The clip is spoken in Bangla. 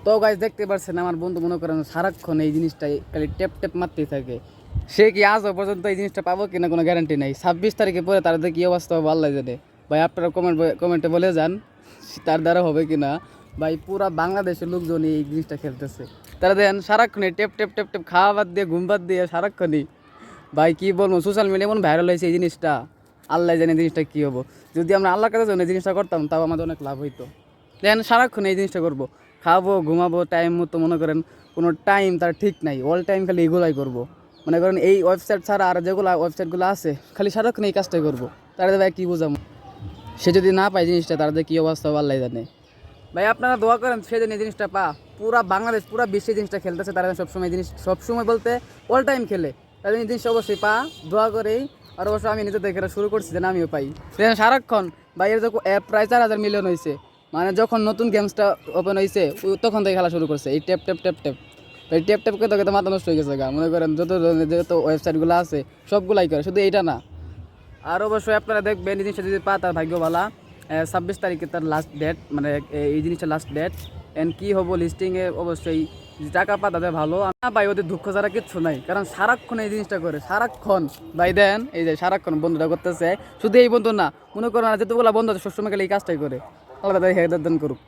তো গাইজ দেখতে পাচ্ছেন আমার বন্ধু মনে করেন সারাক্ষণ এই জিনিসটাই খালি ট্যাপ ট্যাপ মারতেই থাকে। সে কি আজও পর্যন্ত এই জিনিসটা পাবো কিনা কোনো গ্যারান্টি নেই। 26 তারিখে পরে তাদের কী অবস্থা হবে আল্লাহ জানে। ভাই আপনারা কমেন্টে বলে যান তার দ্বারা হবে কি না। ভাই পুরা বাংলাদেশের লোকজন এই জিনিসটা খেলতেছে। তারা দেখেন সারাক্ষণই টেপ টেপ টেপ টেপ খাওয়া বাদ দিয়ে ঘুম বাদ দিয়ে সারাক্ষণই। ভাই কী বলবো, সোশ্যাল মিডিয়া এমন ভাইরাল হয়েছে এই জিনিসটা, আল্লাহ জানে জিনিসটা কী হবো। যদি আমরা আল্লাহর কাছে এই জিনিসটা করতাম তাও আমাদের অনেক লাভ হইতো। দেখেন সারাক্ষণ এই জিনিসটা করবো, খাবো ঘুমাবো টাইম মতো, মনে করেন কোনো টাইম তার ঠিক নাই, অল টাইম খালি এগুলাই করবো। মনে করেন এই ওয়েবসাইট ছাড়া আর যেগুলো ওয়েবসাইটগুলো আছে খালি সারাক্ষণ এই কাজটাই করবো। তারা ভাই কী বোঝাবো, সে যদি না পায় জিনিসটা তার কী অবস্থা হবে আল্লাহ জানে। ভাই আপনারা দোয়া করেন সেদিন এই জিনিসটা পুরা বাংলাদেশ পুরা বিশ্বে জিনিসটা খেলতেছে। তারা সবসময় জিনিস সবসময় বলতে অল টাইম খেলে, তাদের এই জিনিসটা অবশ্যই দোয়া করেই। আর অবশ্যই আমি নিজে দেখে শুরু করছি যেন আমিও পাই। সারাক্ষণ ভাই এর যখন অ্যাপ প্রায় 4,000 মিলিয়ন হয়েছে, মানে যখন নতুন গেমসটা ওপেন হয়েছে তখন থেকে খেলা শুরু করছে এই ট্যাপ ট্যাপ ট্যাপ ট্যাপ। এই ট্যাপ ট্যাপ করতে করতে মাথা নষ্ট হয়ে গেছে গা। মনে করেন যত ওয়েবসাইটগুলো আছে সবগুলাই করে, শুধু এইটা না। আর অবশ্যই আপনারা দেখবেন এই জিনিসটা যদি তার ভাগ্য ভালা। 26 তারিখে তার লাস্ট ডেট, মানে এই জিনিসটা লাস্ট ডেট। অ্যান্ড কী হবো লিস্টিংয়ে অবশ্যই টাকা তাদের ভালো না ভাই, ওদের দুঃখ ছাড়া কিচ্ছু নাই। কারণ সারাক্ষণ এই জিনিসটা করে, সারাক্ষণ ভাই দেন এই যে সারাক্ষণ বন্ধুটা করতেছে। শুধু এই বন্ধু না, মনে করেন যতগুলো বন্ধু আছে সবসময় গেলে এই কাজটাই করে। আল্লাহ তাদের হেদায়েত দান করুক।